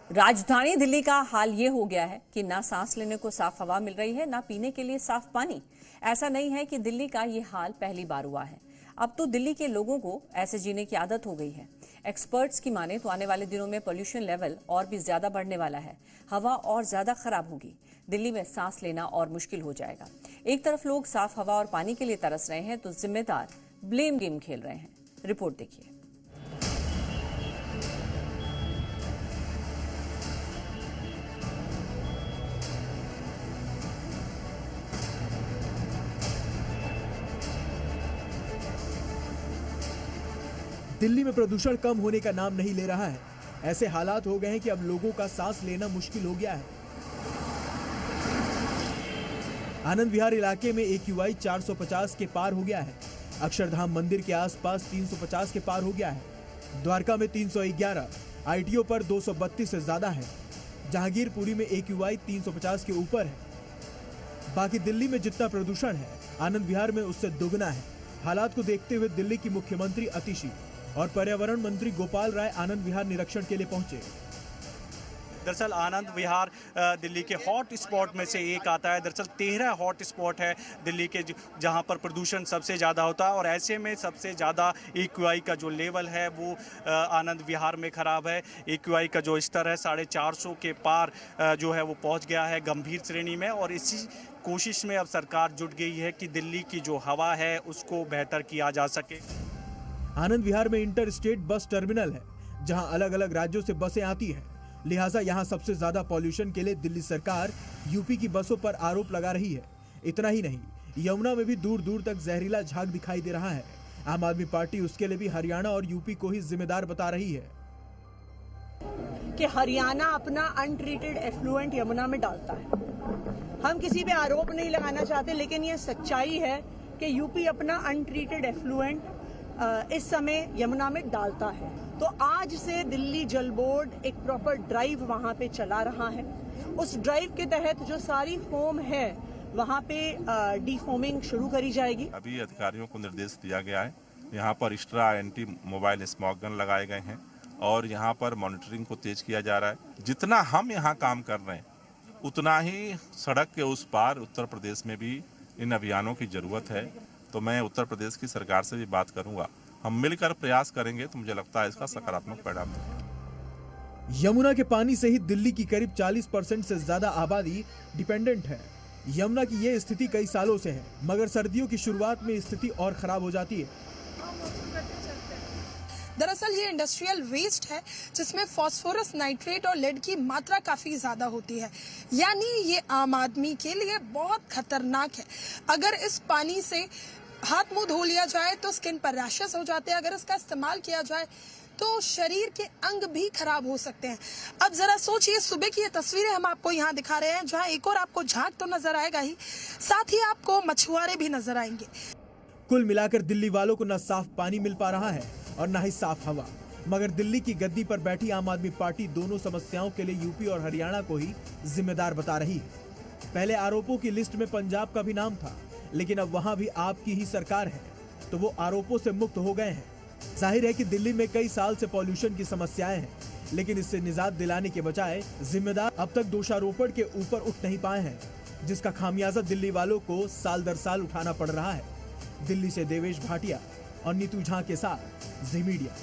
राजधानी दिल्ली का हाल ये हो गया है कि ना सांस लेने को साफ हवा मिल रही है, ना पीने के लिए साफ पानी। ऐसा नहीं है कि दिल्ली का ये हाल पहली बार हुआ है। अब तो दिल्ली के लोगों को ऐसे जीने की आदत हो गई है। एक्सपर्ट्स की माने तो आने वाले दिनों में पोल्यूशन लेवल और भी ज्यादा बढ़ने वाला है। हवा और ज्यादा खराब होगी। दिल्ली में सांस लेना और मुश्किल हो जाएगा। एक तरफ लोग साफ हवा और पानी के लिए तरस रहे हैं, तो जिम्मेदार ब्लेम गेम खेल रहे हैं। रिपोर्ट देखिए। दिल्ली में प्रदूषण कम होने का नाम नहीं ले रहा है। ऐसे हालात हो गए हैं कि अब लोगों का सांस लेना मुश्किल हो गया है। आनंद विहार इलाके में AQI 450 के पार हो गया है। अक्षरधाम मंदिर के आसपास 350 के पार हो गया है। द्वारका में 311, ITO पर 232 से ज्यादा है। जहांगीरपुरी में AQI 350 के ऊपर है। बाकी दिल्ली में जितना प्रदूषण है, आनंद विहार में उससे दुगना है। हालात को देखते हुए दिल्ली की मुख्यमंत्री अतिशी और पर्यावरण मंत्री गोपाल राय आनंद विहार निरीक्षण के लिए पहुंचे। दरअसल आनंद विहार दिल्ली के हॉट स्पॉट में से एक आता है। दरअसल 13 हॉट स्पॉट है दिल्ली के जहां पर प्रदूषण सबसे ज़्यादा होता है, और ऐसे में सबसे ज़्यादा AQI का जो लेवल है वो आनंद विहार में ख़राब है। AQI का जो स्तर है 450 के पार जो है वो पहुंच गया है गंभीर श्रेणी में। और इसी कोशिश में अब सरकार जुट गई है कि दिल्ली की जो हवा है उसको बेहतर किया जा सके। आनंद विहार में इंटर स्टेट बस टर्मिनल है, जहां अलग अलग राज्यों से बसें आती हैं। लिहाजा यहां सबसे ज्यादा पॉल्यूशन के लिए दिल्ली सरकार यूपी की बसों पर आरोप लगा रही है। इतना ही नहीं, यमुना में भी दूर दूर तक जहरीला झाग दिखाई दे रहा है। आम आदमी पार्टी उसके लिए भी हरियाणा और यूपी को ही जिम्मेदार बता रही है कि हरियाणा अपना अनट्रीटेड एफ्लुएंट यमुना में डालता है। हम किसी पे आरोप नहीं लगाना चाहते, लेकिन ये सच्चाई है कि यूपी अपना अनट्रीटेड एफ्लुएंट इस समय यमुना में डालता है। तो आज से दिल्ली जल बोर्ड एक प्रॉपर ड्राइव वहां पे चला रहा है। उस ड्राइव के तहत जो सारी फोम है वहां पे डीफोमिंग शुरू करी जाएगी। अभी अधिकारियों को निर्देश दिया गया है, यहाँ पर extra anti mobile smog gun लगाए गए हैं और यहाँ पर मॉनिटरिंग को तेज किया जा रहा है। जितना हम यहाँ काम कर रहे हैं उतना ही सड़क के उस पार उत्तर प्रदेश में भी इन अभियानों की जरूरत है। तो मैं उत्तर प्रदेश की सरकार से भी बात करूंगा, हम मिलकर प्रयास करेंगे तो मुझे लगता है इसका सकारात्मक परिणाम होगा। यमुना के पानी से ही दिल्ली की करीब 40% से ज्यादा आबादी डिपेंडेंट है। यमुना की ये स्थिति कई सालों से है, मगर सर्दियों की शुरुआत में स्थिति और खराब हो जाती है। दरअसल ये इंडस्ट्रियल वेस्ट है जिसमें फास्फोरस, नाइट्रेट और लेड की मात्रा काफी ज्यादा होती है, यानी ये आम आदमी के लिए बहुत खतरनाक है। अगर इस पानी से हाथ मुंह धो लिया जाए तो स्किन पर रैशेस हो जाते हैं। अगर इसका इस्तेमाल किया जाए तो शरीर के अंग भी खराब हो सकते हैं। अब जरा सोचिए, सुबह की ये तस्वीरें हम आपको यहाँ दिखा रहे हैं, जहाँ एक और आपको झाग तो नजर आएगा ही, साथ ही आपको मछुआरे भी नजर आएंगे। कुल मिलाकर दिल्ली वालों को न साफ पानी मिल पा रहा है और न ही साफ हवा। मगर दिल्ली की गद्दी पर बैठी आम आदमी पार्टी दोनों समस्याओं के लिए यूपी और हरियाणा को ही जिम्मेदार बता रही है। पहले आरोपों की लिस्ट में पंजाब का भी नाम था, लेकिन अब वहां भी आपकी ही सरकार है, तो वो आरोपों से मुक्त हो गए हैं। जाहिर है कि दिल्ली में कई साल से पॉल्यूशन की समस्याएं हैं, लेकिन इससे निजात दिलाने के बजाय जिम्मेदार अब तक दोषारोपण के ऊपर उठ नहीं पाए हैं, जिसका खामियाजा दिल्ली वालों को साल दर साल उठाना पड़ रहा है। दिल्ली से देवेश भाटिया और नीतू झा के साथ जी मीडिया।